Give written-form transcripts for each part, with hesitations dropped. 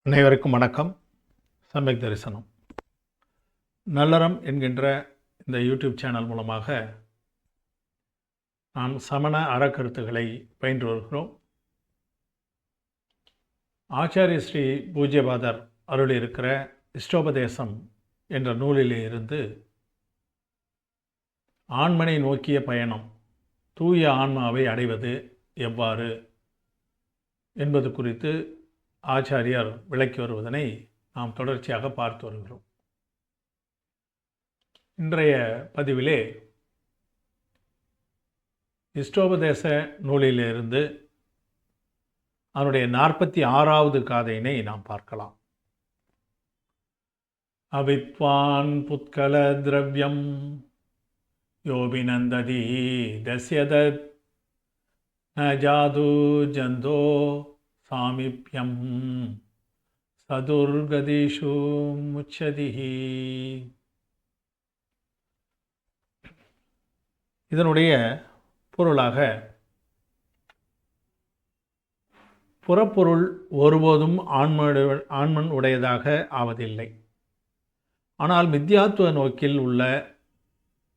அனைவருக்கும் வணக்கம். சமயக் தரிசனம் நல்லறம் என்கின்ற இந்த யூடியூப் சேனல் மூலமாக நாம் சமண அறக்கருத்துக்களை பயின்று வருகிறோம். ஆச்சாரிய ஸ்ரீ பூஜ்யபாதர் அருளியிருக்கிற இஷ்டோபதேசம் என்ற நூலிலே இருந்து ஆண்மனை நோக்கிய பயணம், தூய ஆன்மாவை அடைவது எவ்வாறு என்பது குறித்து ஆச்சாரியார் விளக்கி வருவதனை நாம் தொடர்ச்சியாக பார்த்து வருகிறோம். இன்றைய பதிவிலே இஷ்டோபதேச நூலிலிருந்து அதனுடைய 46வது காதையினை நாம் பார்க்கலாம். அவித்வான் புத்கல திரவியம் யோபிநந்ததி தஸ்யதத் ந ஜாது ஜந்தோ சாமிப்யம் சதுர்கதிஷு முச்சதிஹி. இதனுடைய பொருளாக, புறப்பொருள் ஒருபோதும் ஆண்மன் உடையதாக ஆவதில்லை. ஆனால் மித்யாத்துவ நோக்கில் உள்ள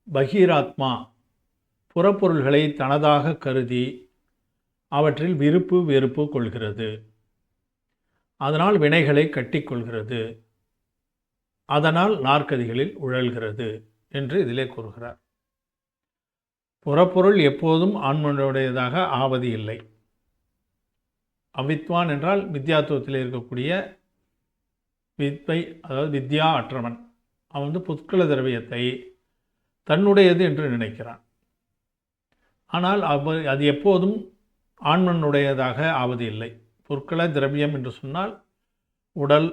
பகீராத்மா புறப்பொருள்களை தனதாக கருதி அவற்றில் விருப்பு வெறுப்பு கொள்கிறது. அதனால் வினைகளை கட்டிக்கொள்கிறது. அதனால் நாற்கதிகளில் உழல்கிறது என்று இதிலே கூறுகிறார். புறப்பொருள் எப்போதும் ஆண்மனுடையதாக ஆவது இல்லை. அவித்வான் என்றால் மித்யாத்துவத்தில் இருக்கக்கூடிய வித்வை, அதாவது வித்யா அற்றவன். அவன் புத்கல திரவியத்தை தன்னுடையது என்று நினைக்கிறான். ஆனால் அது எப்போதும் ஆண்மனுடையதாக ஆவது இல்லை. பொற்கள திரவியம் என்று சொன்னால் உடல்,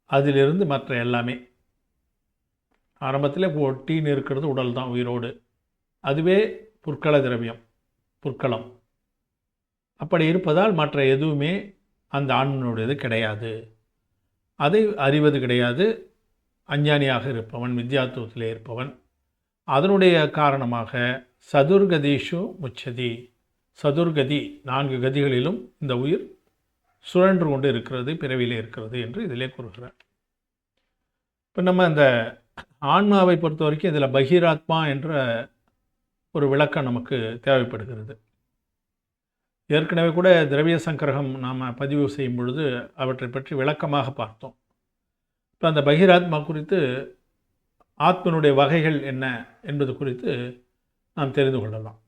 அதிலிருந்து மற்ற எல்லாமே. ஆரம்பத்தில் ஒட்டின்னு இருக்கிறது உடல் தான், உயிரோடு. அதுவே புற்கள திரவியம், புற்களம். அப்படி இருப்பதால் மற்ற எதுவுமே அந்த ஆண்மனுடையது கிடையாது. அதை அறிவது கிடையாது அஞ்ஞானியாக இருப்பவன், வித்யாத்துவத்திலே இருப்பவன். அதனுடைய காரணமாக சதுர்கதீஷு முச்சதி, சதுர்கதி 4 கதிகளிலும் இந்த உயிர் சுழன்று கொண்டு இருக்கிறது, பிறவிலே இருக்கிறது என்று இதிலே கூறுகிறார். இப்போ நம்ம இந்த ஆன்மாவை பொறுத்த வரைக்கும் இதில் பகீராத்மா என்ற ஒரு விளக்கம் நமக்கு தேவைப்படுகிறது. ஏற்கனவே கூட திரவிய சங்கிரகம் நாம் பதிவு செய்யும் பொழுது அவற்றை பற்றி விளக்கமாக பார்த்தோம். இப்போ அந்த பகீராத்மா குறித்து, ஆத்மனுடைய வகைகள் என்ன என்பது குறித்து நாம் தெரிந்து கொள்ளலாம்.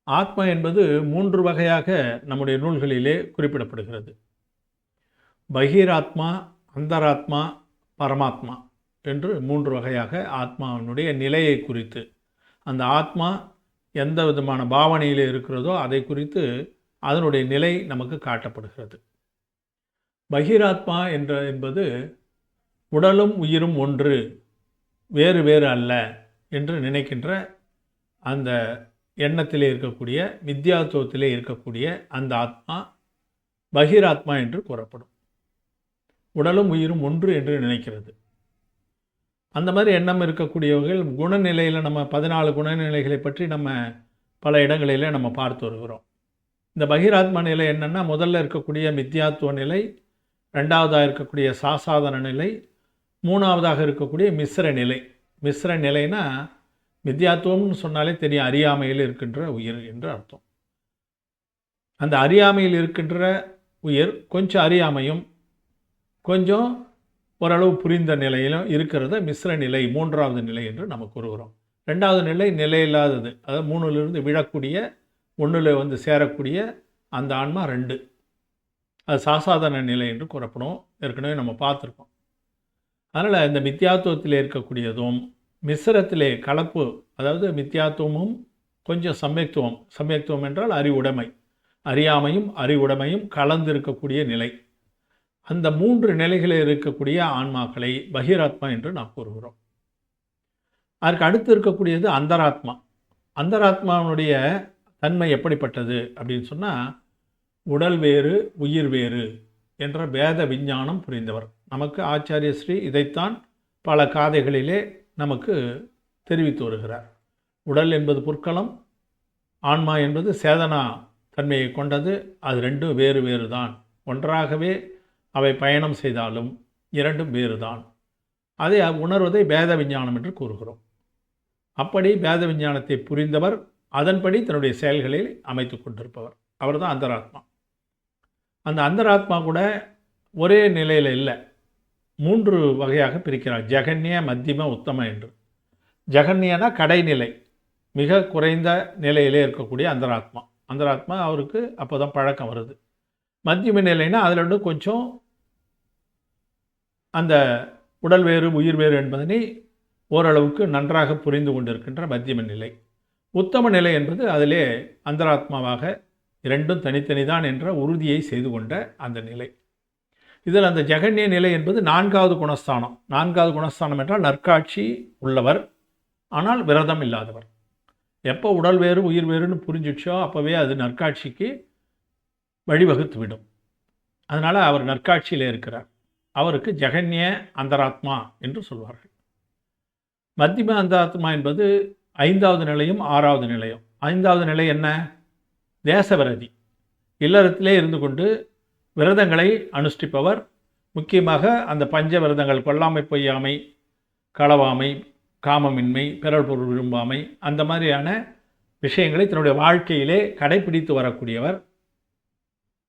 ஆத்மா என்பது 3 வகையாக நம்முடைய நூல்களிலே குறிப்பிடப்படுகிறது. பகீராத்மா, அந்தராத்மா, பரமாத்மா என்று 3 வகையாக ஆத்மாவினுடைய நிலையை குறித்து, அந்த ஆத்மா எந்த விதமான பாவனையில் இருக்கிறதோ அதை குறித்து அதனுடைய நிலை நமக்கு காட்டப்படுகிறது. பகீராத்மா என்பது உடலும் உயிரும் ஒன்று, வேறு வேறு அல்ல என்று நினைக்கின்ற அந்த எண்ணத்திலே இருக்கக்கூடிய, மித்யாத்துவத்திலே இருக்கக்கூடிய அந்த ஆத்மா பகீராத்மா என்று கூறப்படும். உடலும் உயிரும் ஒன்று என்று நினைக்கிறது. அந்த மாதிரி எண்ணம் இருக்கக்கூடியவர்கள் குணநிலையில், நம்ம 14 குணநிலைகளை பற்றி நம்ம பல இடங்களில் நம்ம பார்த்து வருகிறோம். இந்த பகீராத்மா நிலை என்னென்னா, முதல்ல இருக்கக்கூடிய மித்யாத்துவ நிலை, 2வதாக இருக்கக்கூடிய சாசாதன நிலை, 3வதாக இருக்கக்கூடிய மிஸ்ர நிலை. மிஸ்ர நிலைனா மித்யாத்துவம்னு சொன்னாலே தெரியும், அறியாமையில் இருக்கின்ற உயிர் என்று அர்த்தம். அந்த அறியாமையில் இருக்கின்ற உயிர் கொஞ்சம் அறியாமையும் கொஞ்சம் ஓரளவு புரிந்த நிலையிலும் இருக்கிறத மிஸ்ர நிலை, 3வது நிலை என்று நம்ம கூறுகிறோம். 2வது நிலை நிலையில்லாதது, அதாவது 3லிருந்து விழக்கூடிய 1 சேரக்கூடிய அந்த ஆன்மா 2, அது சாசாதன நிலை என்று கூறப்படும். ஏற்கனவே நம்ம பார்த்துருக்கோம். அதனால் இந்த மித்யாத்துவத்தில் இருக்கக்கூடியதும் மிஸ்ரத்திலே கலப்பு, அதாவது மித்யாத்துவமும் கொஞ்சம் சமயத்துவம், சமயத்துவம் என்றால் அறிவுடைமை, அறியாமையும் அறிவுடைமையும் கலந்து இருக்கக்கூடிய நிலை. அந்த 3 நிலைகளில் இருக்கக்கூடிய ஆன்மாக்களை பகீராத்மா என்று நாம் கூறுகிறோம். அதற்கு அடுத்து இருக்கக்கூடியது அந்தராத்மா. அந்தராத்மாவினுடைய தன்மை எப்படிப்பட்டது அப்படின்னு சொன்னால், உடல் வேறு உயிர் வேறு என்ற பேத விஞ்ஞானம் புரிந்தவர். நமக்கு ஆச்சாரிய ஸ்ரீ இதைத்தான் பல காதைகளிலே நமக்கு தெரிவித்து வருகிறார். உடல் என்பது புற்களம், ஆன்மா என்பது சேதனா தன்மையை கொண்டது. அது ரெண்டும் வேறு வேறு தான் ஒன்றாகவே அவை பயணம் செய்தாலும் இரண்டும் வேறுதான். அதை உணர்வதை பேத விஞ்ஞானம் என்று கூறுகிறோம். அப்படி பேத விஞ்ஞானத்தை புரிந்தவர், அதன்படி தன்னுடைய செயல்களை அமைத்து கொண்டிருப்பவர், அவர் தான் அந்தராத்மா. அந்த அந்தராத்மா கூட ஒரே நிலையில் இல்லை, 3 வகையாக பிரிக்கிறார். ஜெகன்ய, மத்தியம, உத்தம என்று. ஜெகன்யனா கடைநிலை, மிக குறைந்த நிலையிலே இருக்கக்கூடிய அந்தராத்மா. அந்தராத்மா அவருக்கு அப்போ தான் பழக்கம் வருது. மத்தியம நிலைனா அதில் கொஞ்சம் அந்த உடல் வேறு உயிர் வேறு என்பதனை ஓரளவுக்கு நன்றாக புரிந்து கொண்டிருக்கின்ற மத்தியம நிலை. உத்தம நிலை என்பது அதிலே அந்தராத்மாவாக இரண்டும் தனித்தனி தான் என்ற உறுதியை செய்து கொண்ட அந்த நிலை. இதில் அந்த ஜெகன்ய நிலை என்பது 4வது குணஸ்தானம். 4வது குணஸ்தானம் என்றால் நற்காட்சி உள்ளவர், ஆனால் விரதம் இல்லாதவர். எப்போ உடல் வேறு உயிர் வேறுன்னு புரிஞ்சிச்சோ அப்போவே அது நற்காட்சிக்கு வழிவகுத்து விடும். அதனால் அவர் நற்காட்சியில் இருக்கிறார். அவருக்கு ஜெகன்ய அந்தராத்மா என்று சொல்வார்கள். மத்தியம அந்தராத்மா என்பது 5வது நிலையும் 6வது நிலையும். 5வது நிலை என்ன? தேசவிரதி, இல்லறத்திலே இருந்து கொண்டு விரதங்களை அனுஷ்டிப்பவர். முக்கியமாக அந்த பஞ்ச விரதங்கள், கொல்லாமை, பொய்யாமை, களவாமை, காமமின்மை, பிறர் பொருள் விரும்பாமை, அந்த மாதிரியான விஷயங்களை தன்னுடைய வாழ்க்கையிலே கடைப்பிடித்து வரக்கூடியவர்.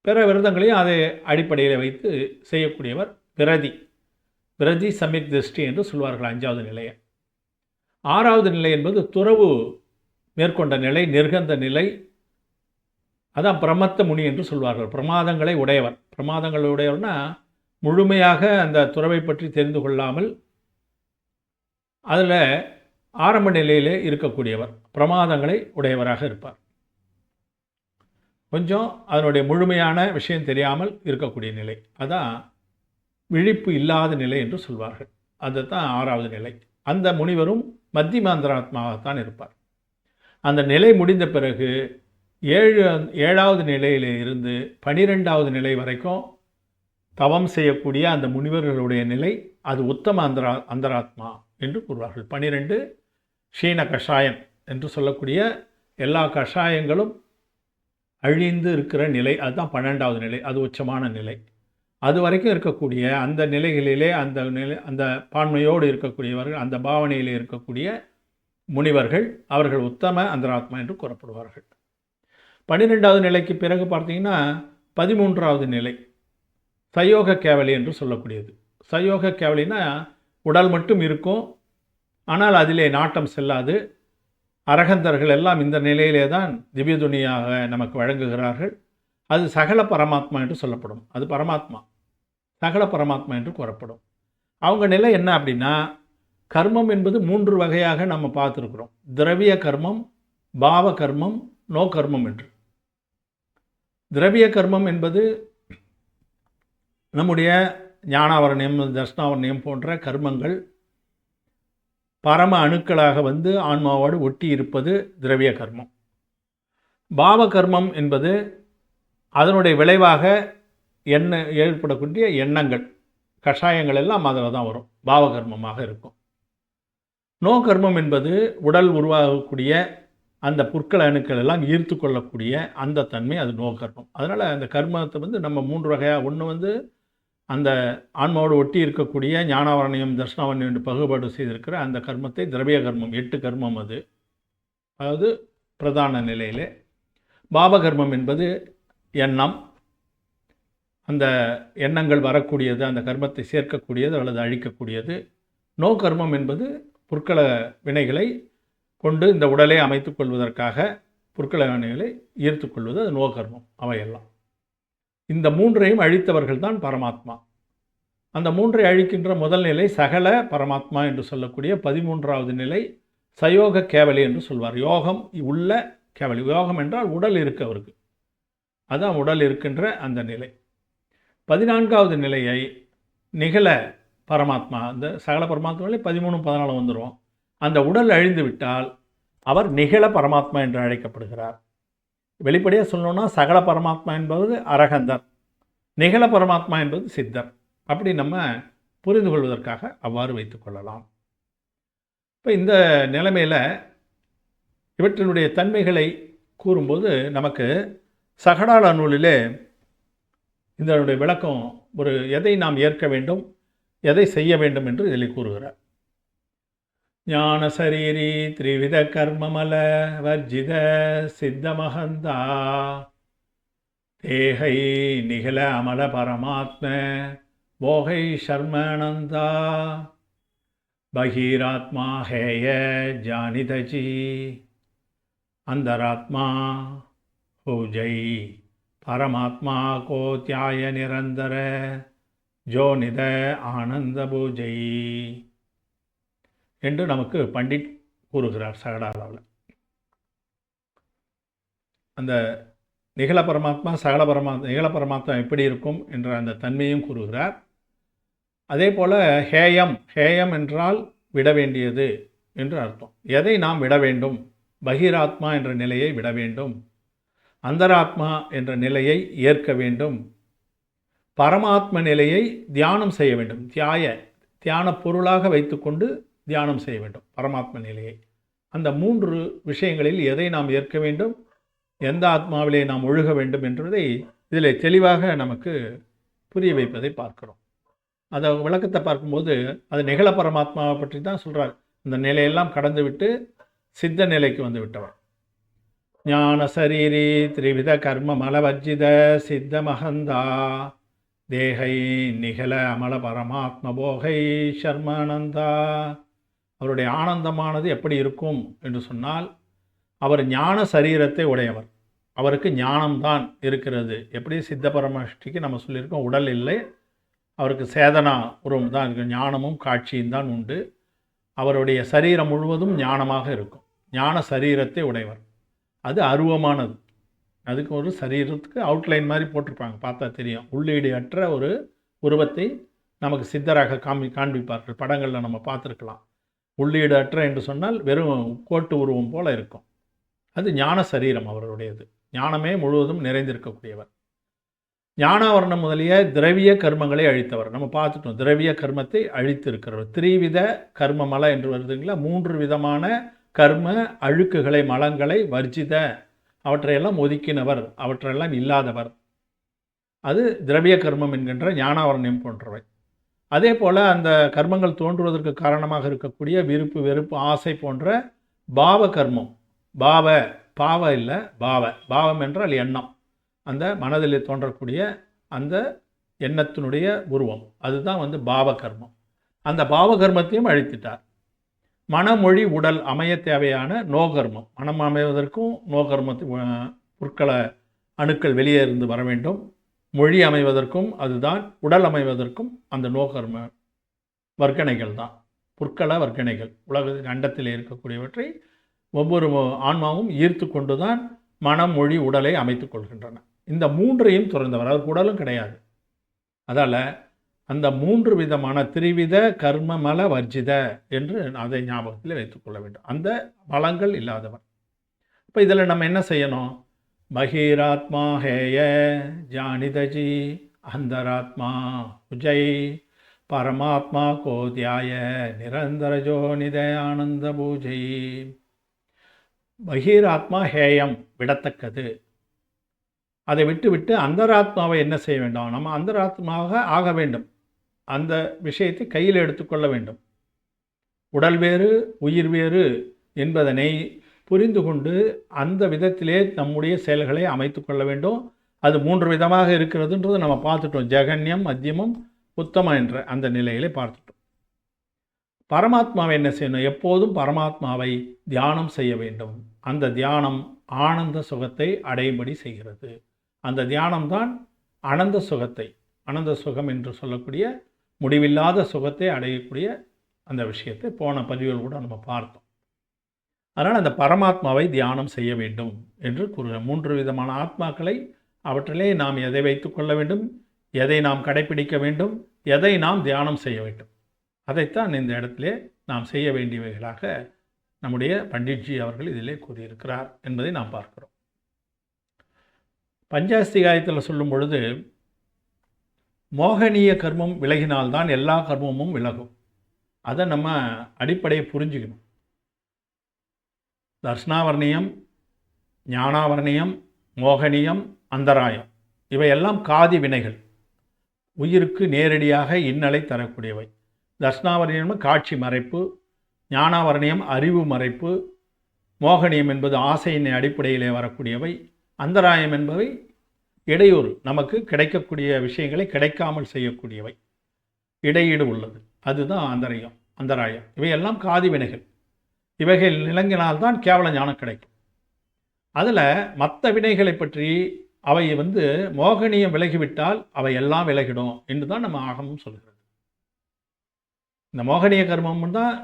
பிற விரதங்களையும் அதை அடிப்படையில் வைத்து செய்யக்கூடியவர் விரதி. விரதி சமயக் திருஷ்டி என்று சொல்வார்கள் 5வது நிலையை. 6வது நிலை என்பது துறவு மேற்கொண்ட நிலை, நிர்கந்த நிலை. அதான் பிரமத்த முனி என்று சொல்வார்கள். பிரமாதங்களை உடையவர். பிரமாதங்களை உடையவர்னா முழுமையாக அந்த துறவை பற்றி தெரிந்து கொள்ளாமல் அதில் ஆரம்ப நிலையிலே இருக்கக்கூடியவர், பிரமாதங்களை உடையவராக இருப்பார். கொஞ்சம் அதனுடைய முழுமையான விஷயம் தெரியாமல் இருக்கக்கூடிய நிலை, அதான் விழிப்பு இல்லாத நிலை என்று சொல்வார்கள். அதுதான் 6வது நிலை. அந்த முனிவரும் மத்தியம அந்தராத்மாவாகத்தான் இருப்பார். அந்த நிலை முடிந்த பிறகு 7வது நிலையிலே இருந்து 12வது நிலை வரைக்கும் தவம் செய்யக்கூடிய அந்த முனிவர்களுடைய நிலை, அது உத்தம அந்தராத்மா என்று கூறுவார்கள். 12 க்ஷீண கஷாயம் என்று சொல்லக்கூடிய எல்லா கஷாயங்களும் அழிந்து இருக்கிற நிலை, அதுதான் 12வது நிலை. அது உச்சமான நிலை. அது வரைக்கும் இருக்கக்கூடிய அந்த நிலைகளிலே அந்த பான்மையோடு இருக்கக்கூடியவர்கள், அந்த பாவனையிலே இருக்கக்கூடிய முனிவர்கள், அவர்கள் உத்தம அந்தராத்மா என்று கூறப்படுவார்கள். 12வது நிலைக்கு பிறகு பார்த்தீங்கன்னா 13வது நிலை சயோக கேவலி என்று சொல்லக்கூடியது. சயோக கேவலினா உடல் மட்டும் இருக்கும், ஆனால் அதிலே நாட்டம் செல்லாது. அரகந்தர்கள் எல்லாம் இந்த நிலையிலே தான் திவ்ய துணியாக நமக்கு வழங்குகிறார்கள். அது சகல பரமாத்மா என்று சொல்லப்படும். அது பரமாத்மா, சகல பரமாத்மா என்று கூறப்படும். அவங்க நிலை என்ன அப்படின்னா, கர்மம் என்பது 3 வகையாக நம்ம பார்த்துருக்குறோம். திரவிய கர்மம், பாவ கர்மம், நோ கர்மம் என்று. திரவிய கர்மம் என்பது நம்முடைய ஞானாவரணியம், தர்ஷனாவரணியம் போன்ற கர்மங்கள் பரம அணுக்களாக வந்து ஆன்மாவோடு ஒட்டி இருப்பது திரவிய கர்மம். பாவ கர்மம் என்பது அதனுடைய விளைவாக ஏற்படக்கூடிய எண்ணங்கள், கஷாயங்கள் எல்லாம் அதில் தான் வரும், பாவகர்மமாக இருக்கும். நோ கர்மம் என்பது உடல் உருவாகக்கூடிய அந்த புற்கள் அணுக்கள் எல்லாம் ஈர்த்து கொள்ளக்கூடிய அந்த தன்மை, அது நோ கர்மம். அதனால் அந்த கர்மத்தை வந்து நம்ம 3 வகையாக, ஒன்று வந்து அந்த ஆன்மாவோடு ஒட்டி இருக்கக்கூடிய ஞானாவரணியம், தர்ஷனாவரணியம் என்று பகுபாடு செய்திருக்கிற அந்த கர்மத்தை திரவிய கர்மம், 8 கர்மம் அது, அதாவது பிரதான நிலையிலே. பாவகர்மம் என்பது எண்ணம், அந்த எண்ணங்கள் வரக்கூடியது, அந்த கர்மத்தை சேர்க்கக்கூடியது அல்லது அழிக்கக்கூடியது. நோ கர்மம் என்பது புற்கள வினைகளை கொண்டு இந்த உடலை அமைத்துக் கொள்வதற்காக புற்கள வினைகளை ஈர்த்து கொள்வது, அது நோ கர்மம். அவையெல்லாம் இந்த 3ஐயும் அழித்தவர்கள் தான் பரமாத்மா. அந்த 3ஐ அழிக்கின்ற முதல் நிலை சகல பரமாத்மா என்று சொல்லக்கூடிய 13வது நிலை சயோக கேவலி என்று சொல்வார். யோகம் உள்ள கேவலி. யோகம் என்றால் உடல் இருக்கு அவருக்கு, அதான் உடல் இருக்கின்ற அந்த நிலை. 14வது நிலையை நிகழ பரமாத்மா, அந்த சகல பரமாத்மாவிலே 13, 14 வந்துடும். அந்த உடல் அழிந்து விட்டால் அவர் நிகழ பரமாத்மா என்று அழைக்கப்படுகிறார். வெளிப்படையாக சொல்லணும்னா சகல பரமாத்மா என்பது அரகந்தர், நிகழ பரமாத்மா என்பது சித்தர். அப்படி நம்ம புரிந்து கொள்வதற்காக அவ்வாறு வைத்துக்கொள்ளலாம். இப்போ இந்த நிலைமையில் இவற்றினுடைய தன்மைகளை கூறும்போது நமக்கு சகடால நூலிலே இதனுடைய விளக்கம் எதை நாம் ஏற்க வேண்டும், எதை செய்ய வேண்டும் என்று இதில் கூறுகிறார். ஞான சரீரி த்ரிவித கர்மமல வர்ஜித சித்தமகந்தா தேகை நிகழ அமல பரமாத்ம போகை சர்மனந்தா பகீராத்மா ஹேய ஜானிதஜி அந்தராத்மா பூஜை பரமாத்மா கோத்யாய நிரந்தர ஜோனித ஆனந்த பூஜை என்று நமக்கு பண்டிட் கூறுகிறார் சகடாராவில். அந்த நிகழ பரமாத்மா நிகழ பரமாத்மா எப்படி இருக்கும் என்ற அந்த தன்மையும் கூறுகிறார். அதே போல் ஹேயம் என்றால் விட வேண்டியது என்று அர்த்தம். எதை நாம் விட வேண்டும்? பகீராத்மா என்ற நிலையை விட வேண்டும், அந்தராத்மா என்ற நிலையை ஏற்க வேண்டும், பரமாத்ம நிலையை தியானம் செய்ய வேண்டும், தியான பொருளாக வைத்துக்கொண்டு தியானம் செய்ய வேண்டும் பரமாத்ம நிலையை. அந்த 3 விஷயங்களில் எதை நாம் ஏற்க வேண்டும், எந்த ஆத்மாவிலே நாம் ஒழுக வேண்டும் என்பதை இதில் தெளிவாக நமக்கு புரிய வைப்பதை பார்க்கிறோம். அதை விளக்கத்தை பார்க்கும்போது அது நிகழ பரமாத்மாவை பற்றி தான் சொல்கிறார். அந்த நிலையெல்லாம் கடந்து விட்டு சித்த நிலைக்கு வந்து விட்டவர். ஞான சரீரி த்ரிவித கர்ம மலவர்ஜித சித்த மகந்தா தேகை நிகழ அமல பரமாத்ம போகை சர்மானந்தா. அவருடைய ஆனந்தமானது எப்படி இருக்கும் என்று சொன்னால், அவர் ஞான சரீரத்தை உடையவர். அவருக்கு ஞானம்தான் இருக்கிறது. எப்படி சித்த பரமஷ்டிக்கு நம்ம சொல்லியிருக்கோம், உடல் இல்லை, அவருக்கு சேதனா உருவம் தான் இருக்குது, ஞானமும் காட்சியும் தான் உண்டு. அவருடைய சரீரம் முழுவதும் ஞானமாக இருக்கும். ஞான சரீரத்தை உடையவர். அது அருவமானது. அதுக்கு ஒரு சரீரத்துக்கு அவுட்லைன் மாதிரி போட்டிருப்பாங்க, பார்த்தா தெரியும். உள்ளீடு அற்ற ஒரு உருவத்தை நமக்கு சித்தராக காண்பிப்பார்கள். படங்களில் நம்ம பார்த்துருக்கலாம். உள்ளீடு அற்ற என்று சொன்னால் வெறும் கோட்டு உருவம் போல இருக்கும். அது ஞான சரீரம் அவருடையது. ஞானமே முழுவதும் நிறைந்திருக்கக்கூடியவர். ஞானாவரணம் முதலிய திரவிய கர்மங்களை அழித்தவர். நம்ம பார்த்துட்டோம், திரவிய கர்மத்தை அழித்து இருக்கிறவர். திரிவித கர்ம மல என்று வருதுங்களா, 3 விதமான கர்ம அழுக்குகளை, மலங்களை வர்ஜித, அவற்றையெல்லாம் ஒதுக்கினவர், அவற்றையெல்லாம் இல்லாதவர். அது திரவிய கர்மம் என்கின்ற ஞானாவரணம் போன்றவை. அதே போல் அந்த கர்மங்கள் தோன்றுவதற்கு காரணமாக இருக்கக்கூடிய விருப்பு, வெறுப்பு, ஆசை போன்ற பாவ கர்மம். பாவம் என்றால் எண்ணம். அந்த மனதில் தோன்றக்கூடிய அந்த எண்ணத்தினுடைய உருவம், அதுதான் பாவ கர்மம். அந்த பாவ கர்மத்தையும் அழித்துட்டார். மனமொழி உடல் அமைய தேவையான நோகர்மம். மனம் அமைவதற்கும் நோகர்மத்தை புற்கள அணுக்கள் வெளியே இருந்து வர வேண்டும். மொழி அமைவதற்கும் அதுதான், உடல் அமைவதற்கும் அந்த நோகர்ம வர்க்கணைகள் தான், புற்கள வர்க்கணைகள். உலக அண்டத்தில் இருக்கக்கூடியவற்றை ஒவ்வொரு ஆன்மாவும் ஈர்த்து கொண்டு தான் மனம், மொழி, உடலை அமைத்து கொள்கின்றன. இந்த 3ஐயும் துறந்தவர். அவருக்கு உடலும் கிடையாது. அதால் அந்த 3 விதமான திரிவித கர்ம மல வர்ஜித என்று அதை ஞாபகத்தில் வைத்துக்கொள்ள வேண்டும். அந்த பலங்கள் இல்லாதவர். இப்போ இதில் நம்ம என்ன செய்யணும்? பகீராத்மா ஹேய ஜானிதஜி அந்தராத்மா உஜய் பரமாத்மா கோத்யாய நிரந்தரஜோ நித ஆனந்த பூஜை. பகீராத்மா ஹேயம், விடத்தக்கது. அதை விட்டு அந்தராத்மாவை என்ன செய்ய வேண்டும்? நம்ம அந்தராத்மாவாக ஆக வேண்டும். அந்த விஷயத்தை கையில் எடுத்துக்கொள்ள வேண்டும். உடல் வேறு, உயிர் வேறு என்பதனை புரிந்து கொண்டு அந்த விதத்திலே நம்முடைய செயல்களை அமைத்து கொள்ள வேண்டும். அது 3 விதமாக இருக்கிறதுன்றது நம்ம பார்த்துட்டோம். ஜெகன்யம், மத்தியமம், உத்தமம் என்ற அந்த நிலையிலே பார்த்துட்டோம். பரமாத்மாவை என்ன செய்யணும்? எப்போதும் பரமாத்மாவை தியானம் செய்ய வேண்டும். அந்த தியானம் ஆனந்த சுகத்தை அடையும்படி செய்கிறது. அந்த தியானம்தான் ஆனந்த சுகத்தை, ஆனந்த சுகம் என்று சொல்லக்கூடிய முடிவில்லாத சுகத்தை அடையக்கூடிய அந்த விஷயத்தை போன பதிவுகள் கூட நம்ம பார்த்தோம். அதனால் அந்த பரமாத்மாவை தியானம் செய்ய வேண்டும் என்று கூறுகிற 3 விதமான ஆத்மாக்களை, அவற்றிலே நாம் எதை வைத்து கொள்ள வேண்டும், எதை நாம் கடைப்பிடிக்க வேண்டும், எதை நாம் தியானம் செய்ய வேண்டும், அதைத்தான் இந்த இடத்திலே நாம் செய்ய வேண்டியவைகளாக நம்முடைய பண்டிட்ஜி அவர்கள் இதிலே கூறியிருக்கிறார் என்பதை நாம் பார்க்கிறோம். பஞ்சாஸ்திகாயத்தில் சொல்லும் பொழுது, மோகனீய கர்மம் விலகினால்தான் எல்லா கர்மமும் விலகும். அதை நம்ம அடிப்படையை புரிஞ்சுக்கணும். தர்ஷனாவர்ணியம், ஞானாவர்ணியம், மோகனியம், அந்தராயம், இவையெல்லாம் காதி வினைகள். உயிருக்கு நேரடியாக இன்னலை தரக்கூடியவை. தர்ஷனாவரணியம் காட்சி மறைப்பு, ஞானாவரணியம் அறிவு மறைப்பு, மோகனியம் என்பது ஆசையின் அடிப்படையிலே வரக்கூடியவை, அந்தராயம் என்பவை இடையூறு, நமக்கு கிடைக்கக்கூடிய விஷயங்களை கிடைக்காமல் செய்யக்கூடியவை, இடையீடு உள்ளது, அதுதான் அந்தராயம். இவையெல்லாம் காதி வினைகள். இவைகள் நிலங்கினால்தான் கேவல ஞானம் கிடைக்கும். அதில் மற்ற வினைகளை பற்றி அவை மோகனியம் விலகிவிட்டால் அவை எல்லாம் விலகிடும் என்று தான் நம்ம ஆகமும் சொல்கிறது. இந்த மோகனிய கர்மம் தான்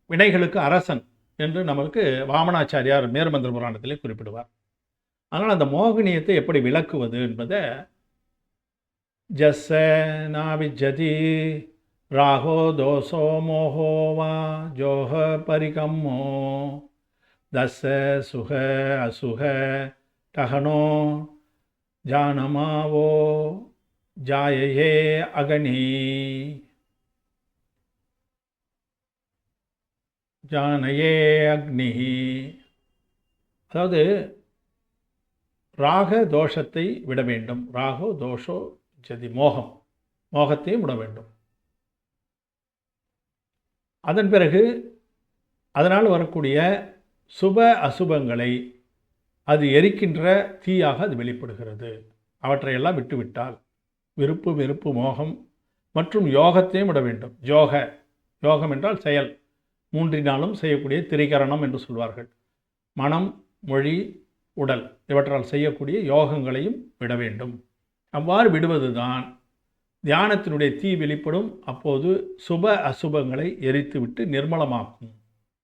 வினைகளுக்கு அரசன் என்று நமக்கு வாமனாச்சாரியார் மேருமந்திர புராணத்திலே குறிப்பிடுவார். அதனால் அந்த மோகனியத்தை எப்படி விளக்குவது என்பதை ஜஸ்ஸ நாவிஜதி ராகோ தோசோ மோகோவா ஜோஹ பரிகம்மோ தஸ்ஸ சுக அசுக டகனோ ஜானமாவோ ஜாயயே அகனி ஜானயே அக்னி. அதாவது ராக தோஷத்தை விட வேண்டும். ராகோ தோஷோ ஜதி மோகத்தையும் விட வேண்டும். அதன் பிறகு அதனால் வரக்கூடிய சுப அசுபங்களை அது எரிக்கின்ற தீயாக அது வெளிப்படுகிறது. அவற்றையெல்லாம் விட்டுவிட்டால் விருப்பு வெறுப்பு மோகம் மற்றும் யோகத்தையும் விட வேண்டும். யோகம் என்றால் செயல், மூன்றினாலும் செய்யக்கூடிய திரிகரணம் என்று சொல்வார்கள். மனம், மொழி, உடல் இவற்றால் செய்யக்கூடிய யோகங்களையும் விட வேண்டும். அவ்வாறு விடுவதுதான் தியானத்தினுடைய தீ வெளிப்படும். அப்போது சுப அசுபங்களை எரித்துவிட்டு நிர்மலமாக்கும்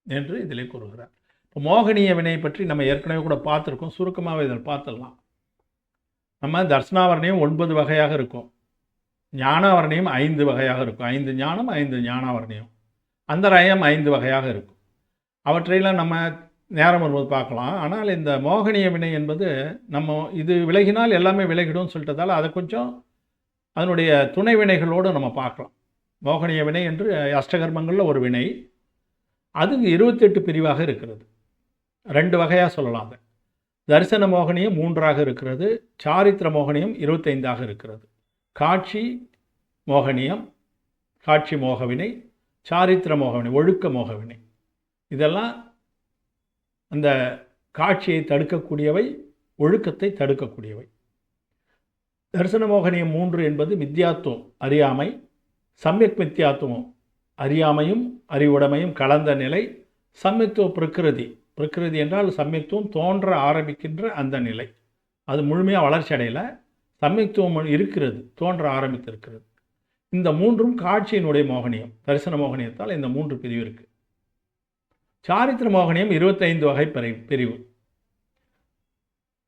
என்று இதில் கூறுகிறார். இப்போ மோகனிய வினை பற்றி நம்ம ஏற்கனவே கூட பார்த்துருக்கோம். சுருக்கமாக இதில் பார்த்துடலாம். நம்ம தர்சனாவரணியம் 9 வகையாக இருக்கும், ஞானாவரணியம் 5 வகையாக இருக்கும். 5 ஞானம், 5 ஞானாவரணியம். அந்தராயம் 5 வகையாக இருக்கும். அவற்றையெல்லாம் நம்ம நேரம் வரும்போது பார்க்கலாம். ஆனால் இந்த மோகனிய வினை என்பது நம்ம இது விலகினால் எல்லாமே விலகிடும் சொல்லிட்டதால் அதை கொஞ்சம் அதனுடைய துணை வினைகளோடு நம்ம பார்க்கலாம். மோகனிய வினை என்று அஷ்டகர்மங்களில் ஒரு வினை, அது 28 பிரிவாக இருக்கிறது. 2 வகையாக சொல்லலாம். அதை தரிசன மோகனியம் 3ஆக இருக்கிறது, சாரித்திர மோகனியம் 25ஆக இருக்கிறது. காட்சி மோகனியம், காட்சி மோகவினை, சாரித்திர மோகவினை, ஒழுக்க மோகவினை, இதெல்லாம் அந்த காட்சியை தடுக்கக்கூடியவை, ஒழுக்கத்தை தடுக்கக்கூடியவை. தரிசன மோகனியம் 3 என்பது மித்யாத்துவம், அறியாமை, சம்யக் மித்யாத்துவம், அறியாமையும் அறிவுடைமையும் கலந்த நிலை, சம்யத்துவ பிரகிருதி என்றால் சம்யத்துவம் தோன்ற ஆரம்பிக்கின்ற அந்த நிலை. அது முழுமையாக வளர்ச்சி அடையலை, சம்யத்துவம் இருக்கிறது, தோன்ற ஆரம்பித்திருக்கிறது. இந்த 3ம் காட்சியினுடைய மோகனியம். தரிசன மோகனியத்தால் இந்த 3 பிரிவு இருக்குது. சாரித்திர மோகனியம் 25 வகை பிரிவு.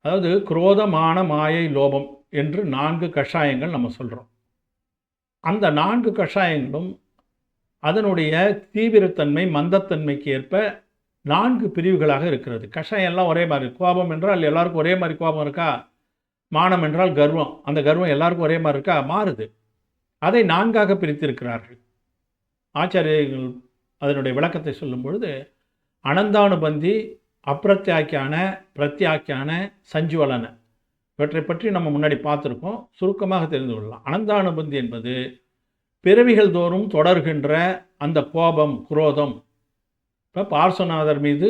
அதாவது குரோதமான மாயை லோபம் என்று 4 கஷாயங்கள் நம்ம சொல்கிறோம். அந்த 4 கஷாயங்களும் அதனுடைய தீவிரத்தன்மை மந்தத்தன்மைக்கு ஏற்ப 4 பிரிவுகளாக இருக்கிறது. கஷாயம் எல்லாம் ஒரே மாதிரி. கோபம் என்றால் எல்லாருக்கும் ஒரே மாதிரி கோபம் இருக்கா? மானம் என்றால் கர்வம், அந்த கர்வம் எல்லாருக்கும் ஒரே மாதிரி இருக்கா? மாறுது. அதை 4ஆக பிரித்திருக்கிறார்கள் ஆச்சாரியர்கள். அதனுடைய விளக்கத்தை சொல்லும் பொழுது அனந்தானுபந்தி, அப்பிரத்யாக்கியான, பிரத்யாக்கியான, சஞ்சுவலன, இவற்றை பற்றி நம்ம முன்னாடி பார்த்துருக்கோம். சுருக்கமாக தெரிந்து கொள்ளலாம். அனந்தானுபந்தி என்பது பிறவிகள் தோறும் தொடர்கின்ற அந்த கோபம், குரோதம். இப்போ பார்ஸ்வநாதர் மீது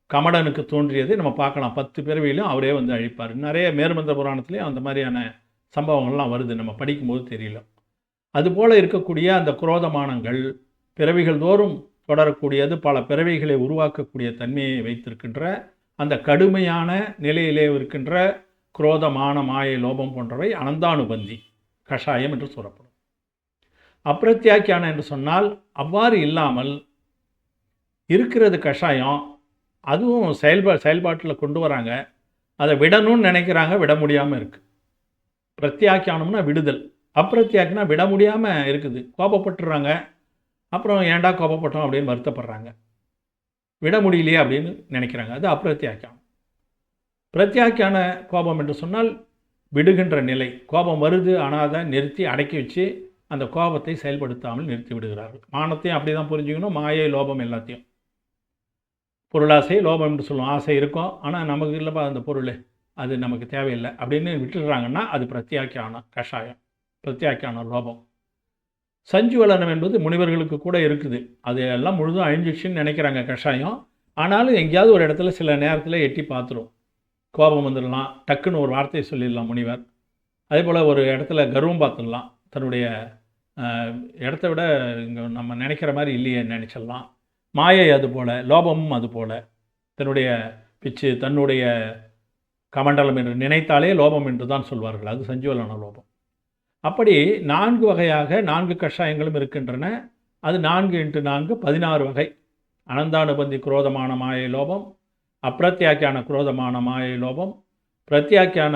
கமடனுக்கு தோன்றியதை நம்ம பார்க்கலாம். 10 பிறவியிலும் அவரே அழிப்பார். நிறைய மேருமந்திர புராணத்துலேயும் அந்த மாதிரியான சம்பவங்கள்லாம் வருது, நம்ம படிக்கும்போது தெரியல. அதுபோல் இருக்கக்கூடிய அந்த குரோதமானங்கள் பிறவிகள் தோறும் தொடரக்கூடியது, பல பிறவிகளை உருவாக்கக்கூடிய தன்மையை வைத்திருக்கின்ற அந்த கடுமையான நிலையிலே இருக்கின்ற குரோதமான மாயை லோபம் போன்றவை அனந்தானுபந்தி கஷாயம் என்று சொல்லப்படும். அப்பிரத்யாக்கியான என்று சொன்னால் அவ்வாறு இல்லாமல் இருக்கிறது கஷாயம், அதுவும் செயல்பாட்டில் கொண்டு வராங்க, அதை விடணும்னு நினைக்கிறாங்க, விட முடியாமல் இருக்குது. பிரத்யாக்கியானம்னா விடுதல், அப்பிரத்யாக்கினா விட முடியாமல் இருக்குது. கோபப்பட்டுறாங்க, அப்புறம் ஏன்டா கோபப்பட்டோம் அப்படின்னு வருத்தப்படுறாங்க, விட முடியலையே அப்படின்னு நினைக்கிறாங்க. அது அப்பிரத்யாக்கியானம். பிரத்யாக்கியான கோபம் என்று சொன்னால் விடுகின்ற நிலை. கோபம் வருது, ஆனால் அதை நிறுத்தி அடக்கி வச்சு அந்த கோபத்தை செயல்படுத்தாமல் நிறுத்தி விடுகிறார்கள். மானத்தையும் அப்படி தான் புரிஞ்சுக்கணும், மாயை லோபம் எல்லாத்தையும். பொருளாசை லோபம் என்று சொல்லுவோம். ஆசை இருக்கும், ஆனால் நமக்கு இல்லைப்பா அந்த பொருள், அது நமக்கு தேவையில்லை அப்படின்னு விட்டுடுறாங்கன்னா அது பிரத்யாக்கியான கஷாயம். பிரத்யாக்கியான லோபம். சஞ்சுவலனம் என்பது முனிவர்களுக்கு கூட இருக்குது. அது எல்லாம் முழுதும் அழிஞ்சிடுச்சுன்னு நினைக்கிறாங்க கஷாயம். ஆனாலும் எங்கேயாவது ஒரு இடத்துல சில நேரத்தில் எட்டி பார்த்துரும். கோபம் வந்துடலாம், டக்குன்னு ஒரு வார்த்தையை சொல்லிடலாம் முனிவர். அதே போல் ஒரு இடத்துல கர்வம் பார்த்துடலாம், தன்னுடைய இடத்த விட இங்கே நம்ம நினைக்கிற மாதிரி இல்லையே நினச்சிடலாம். மாயை அது போல், லோபமும் அது போல். தன்னுடைய பிச்சு, தன்னுடைய கமண்டலம் என்று நினைத்தாலே லோபம் என்று தான் சொல்வார்கள். அது சஞ்சுவலன லோபம். அப்படி 4 வகையாக 4 கஷாயங்களும் இருக்கின்றன. அது 4 × 4 16 வகை. அனந்தானுபந்தி குரோதமான மாயை லோபம், அப்பிரத்யாக்கியான குரோதமான மாயை லோபம், பிரத்யாக்கியான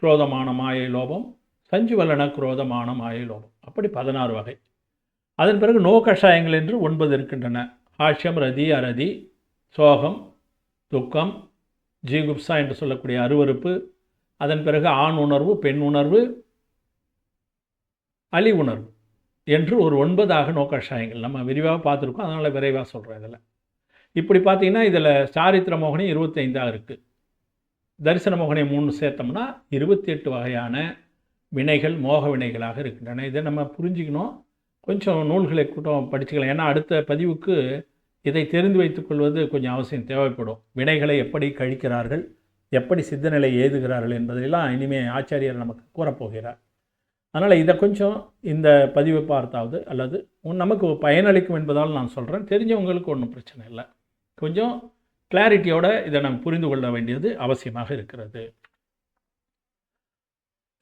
குரோதமான மாயை லோபம், சஞ்சுவலன குரோதமான மாயை லோபம். அப்படி 16 வகை. அதன் பிறகு நோ கஷாயங்கள் என்று 9 இருக்கின்றன. ஹாஷ்யம், ரதி, அரதி, சோகம், துக்கம், ஜீகுப்சா என்று சொல்லக்கூடிய அருவருப்பு, அதன் பிறகு ஆண் உணர்வு, பெண் உணர்வு, அலி உணர்வு என்று ஒரு 9 நோ கஷாயங்கள் நம்ம விரிவாக பார்த்துருக்கோம். அதனால் விரைவாக சொல்கிறேன். இதில் இப்படி பார்த்தீங்கன்னா இதில் சாரித்திர மோகினி 25 இருக்குது. தரிசன மோகினி 3 சேர்த்தோம்னா 28 வகையான வினைகள் மோக வினைகளாக இருக்கின்றன. இதை நம்ம புரிஞ்சுக்கணும். கொஞ்சம் நூல்களை கூட்டம் படிச்சுக்கலாம். ஏன்னா அடுத்த பதிவுக்கு இதை தெரிந்து வைத்துக்கொள்வது கொஞ்சம் அவசியம் தேவைப்படும். வினைகளை எப்படி கழிக்கிறார்கள், எப்படி சித்தநிலை ஏதுகிறார்கள் என்பதையெல்லாம் இனிமேல் ஆச்சாரியர் நமக்கு கூறப்போகிறார். அதனால் இதை கொஞ்சம் இந்த பதிவை பார்த்தாவது அல்லது நமக்கு பயனளிக்கும் என்பதால் நான் சொல்கிறேன். தெரிஞ்சவங்களுக்கு ஒன்றும் பிரச்சனை இல்லை. கொஞ்சம் கிளாரிட்டியோடு இதை நம்ம புரிந்து கொள்ள வேண்டியது அவசியமாக இருக்கிறது.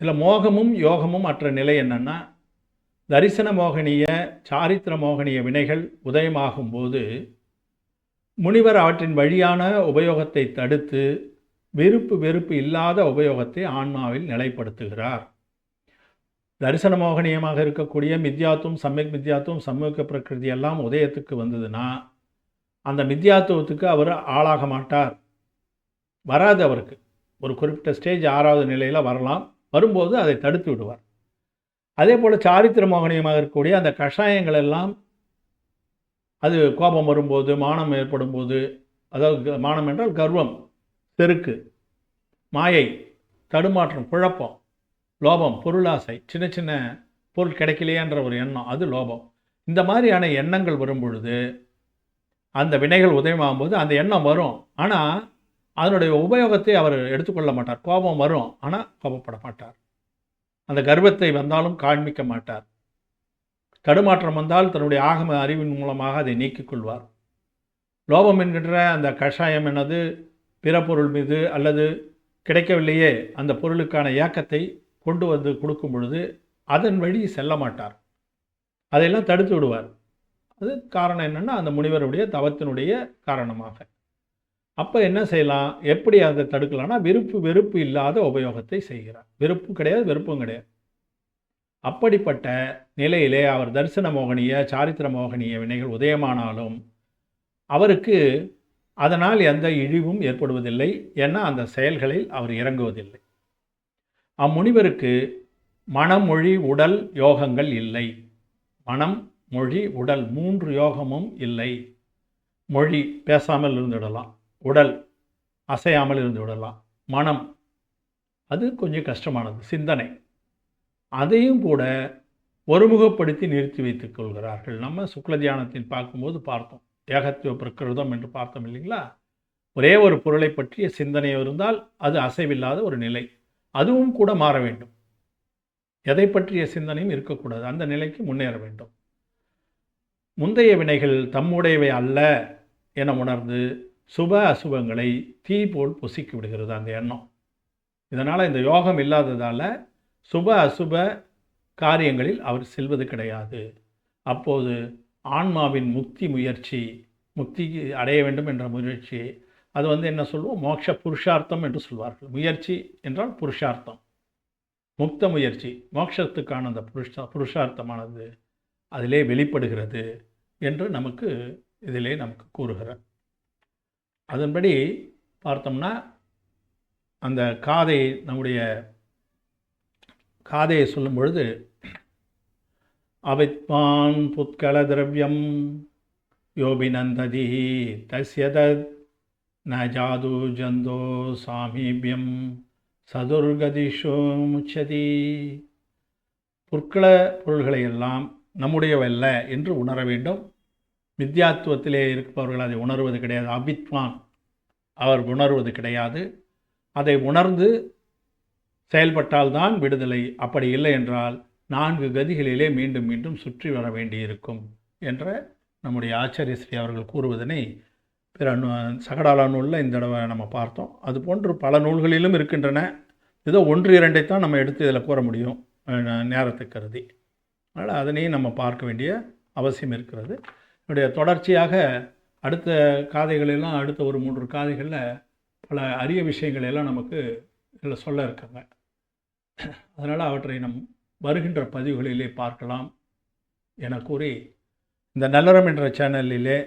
இதில் மோகமும் யோகமும் அற்ற நிலை என்னென்னா, தரிசன மோகனிய சாரித்திர மோகனிய வினைகள் உதயமாகும் போது முனிவர் அவற்றின் வழியான உபயோகத்தை தடுத்து விருப்பு வெறுப்பு இல்லாத உபயோகத்தை ஆன்மாவில் நிலைப்படுத்துகிறார். தரிசன மோகனியமாக இருக்கக்கூடிய மித்யாத்துவம், சமயக் மித்யாத்துவம், சமூக பிரகிருதி எல்லாம் உதயத்துக்கு வந்ததுன்னா அந்த மித்யாத்துவத்துக்கு அவர் ஆளாக மாட்டார். வராது. அவருக்கு ஒரு குறிப்பிட்ட ஸ்டேஜ் 6வது நிலையில் வரலாம். வரும்போது அதை தடுத்து விடுவார். அதே போல் சாரித்திர மோகனியமாக இருக்கக்கூடிய அந்த கஷாயங்கள் எல்லாம் அது கோபம் வரும்போது, மானம் ஏற்படும் போது, அதாவது மானம் என்றால் கர்வம், செருக்கு, மாயை, தடுமாற்றம், குழப்பம், லோபம், பொருளாசை, சின்ன சின்ன பொருள் கிடைக்கலையேன்ற ஒரு எண்ணம், அது லோபம். இந்த மாதிரியான எண்ணங்கள் வரும் பொழுது அந்த வினைகள் உதயமாகும்போது அந்த எண்ணம் வரும். ஆனால் அதனுடைய உபயோகத்தை அவர் எடுத்துக்கொள்ள மாட்டார். கோபம் வரும், ஆனால் கோபப்பட மாட்டார். அந்த கர்வத்தை வந்தாலும் காண்பிக்க மாட்டார். தடுமாற்றம் வந்தால் தன்னுடைய ஆகம அறிவின் மூலமாக அதை நீக்கிக் கொள்வார். லோபம் என்கின்ற அந்த கஷாயம் என்னது, பிற பொருள் மீது அல்லது கிடைக்கவில்லையே அந்த பொருளுக்கான ஏக்கத்தை கொண்டு வந்து கொடுக்கும் பொழுது அதன் வழி செல்ல மாட்டார். அதையெல்லாம் தடுத்து விடுவார். அது காரணம் என்னென்னா அந்த முனிவருடைய தவத்தினுடைய காரணமாக. அப்போ என்ன செய்யலாம், எப்படி அதை தடுக்கலாம்னா விருப்பு வெறுப்பு இல்லாத உபயோகத்தை செய்கிறார். விருப்பு கிடையாது, வெறுப்பும் கிடையாது. அப்படிப்பட்ட நிலையிலே அவர் தரிசன மோகனிய சாரித்திர மோகனிய வினைகள் உதயமானாலும் அவருக்கு அதனால் எந்த இழிவும் ஏற்படுவதில்லை. ஏன்னா அந்த செயல்களில் அவர் இறங்குவதில்லை. அம்முனிவருக்கு மனம், மொழி, உடல் யோகங்கள் இல்லை. மனம், மொழி, உடல் 3 யோகமும் இல்லை. மொழி பேசாமல் இருந்துவிடலாம், உடல் அசையாமல் இருந்து விடலாம், மனம் அது கொஞ்சம் கஷ்டமானது, சிந்தனை அதையும் கூட ஒருமுகப்படுத்தி நிறுத்தி வைத்துக் கொள்கிறார்கள். நம்ம சுக்ல தியானத்தின் பார்க்கும்போது பார்த்தோம், ஏகத்துவ பிரகிருதம் என்று பார்த்தோம் இல்லைங்களா. ஒரே ஒரு பொருளை பற்றிய சிந்தனை இருந்தால் அது அசைவில்லாத ஒரு நிலை, அதுவும் கூட மாற வேண்டும். எதை பற்றிய சிந்தனையும் இருக்கக்கூடாது, அந்த நிலைக்கு முன்னேற வேண்டும். முந்தைய வினைகள் தம்முடையவை அல்ல என உணர்ந்து சுப அசுபங்களை தீ போல் பொசுக்கி விடுகிறது அந்த எண்ணம். இதனால் இந்த யோகம் இல்லாததால் சுப அசுப காரியங்களில் அவர் செல்வது கிடையாது. அப்போது ஆன்மாவின் முக்தி முயற்சி, முக்தி அடைய வேண்டும் என்ற முயற்சி, அது என்ன சொல்லுவோம், மோட்ச புருஷார்த்தம் என்று சொல்வார்கள். முயற்சி என்றால் புருஷார்த்தம், முக்த முயற்சி, மோட்சத்துக்கான அந்த புருஷார்த்தமானது அதிலே வெளிப்படுகிறது என்று இதிலே நமக்கு கூறுகிறார். அதன்படி பார்த்தோம்னா அந்த நம்முடைய காதையை சொல்லும் பொழுது அவித்வான் புத்கல திரவியம் யோபிநந்ததி தஸ்யதத் ந ஜாது ஜந்தோ சாமீபியம் சதுர்கதிஷோ முச்சதி. புற்கள பொருள்களை எல்லாம் நம்முடையவல்ல என்று உணர வேண்டும். மித்யாத்துவத்திலே இருப்பவர்கள் அதை உணர்வது கிடையாது. அபித்வான் அவர் உணர்வது கிடையாது. அதை உணர்ந்து செயல்பட்டால்தான் விடுதலை. அப்படி இல்லை என்றால் 4 கதிகளிலே மீண்டும் மீண்டும் சுற்றி வர வேண்டியிருக்கும் என்ற நம்முடைய ஆச்சாரிய ஸ்ரீ அவர்கள் கூறுவதனை பிற சகடாலா நூலில் இந்த தடவை நம்ம பார்த்தோம். அதுபோன்று பல நூல்களிலும் இருக்கின்றன. ஏதோ 1-2 தான் நம்ம எடுத்து இதில் கூற முடியும் நேரத்தை கருதி. அதனால் அதனையும் நம்ம பார்க்க வேண்டிய அவசியம் இருக்கிறது. என்னுடைய தொடர்ச்சியாக அடுத்த காதைகளெல்லாம் அடுத்த ஒரு 3 காதைகளில் பல அரிய விஷயங்கள் எல்லாம் நமக்கு இதில் சொல்ல இருக்காங்க. அதனால் அவற்றை நம் வருகின்ற பதிவுகளிலே பார்க்கலாம் என கூறி, இந்த நல்லறம் என்ற சேனலிலே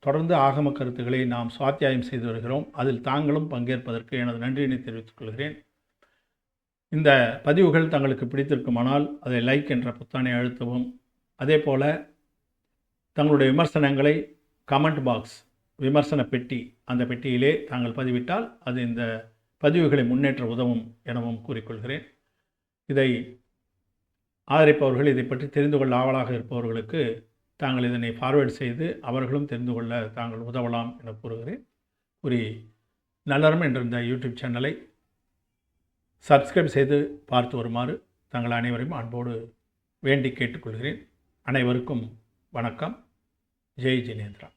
தொடர்ந்து ஆகம கருத்துக்களை நாம் சுவாத்தியாயம் செய்து வருகிறோம். அதில் தாங்களும் பங்கேற்பதற்கு எனது நன்றியினை தெரிவித்துக் கொள்கிறேன். இந்த பதிவுகள் தங்களுக்கு பிடித்திருக்குமானால் அதை லைக் என்ற பொத்தானை அழுத்தவும். அதே போல் தங்களுடைய விமர்சனங்களை கமெண்ட் பாக்ஸ், விமர்சன பெட்டி, அந்த பெட்டியிலே தாங்கள் பதிவிட்டால் அது இந்த பதிவுகளை முன்னேற்ற உதவும் எனவும் கூறிக்கொள்கிறேன். இதை ஆதரிப்பவர்கள், இதை பற்றி தெரிந்து கொள்ள ஆவலாக இருப்பவர்களுக்கு தாங்கள் இதனை ஃபார்வேர்ட் செய்து அவர்களும் தெரிந்து கொள்ள தாங்கள் உதவலாம் என கூறுகிறேன். கூறி நல்லறம் என்ற இந்த யூடியூப் சேனலை சப்ஸ்கிரைப் செய்து பார்த்து வருமாறு தங்கள் அனைவரையும் அன்போடு வேண்டி கேட்டுக்கொள்கிறேன். அனைவருக்கும் வணக்கம். ஜெய் ஜினேந்திரா.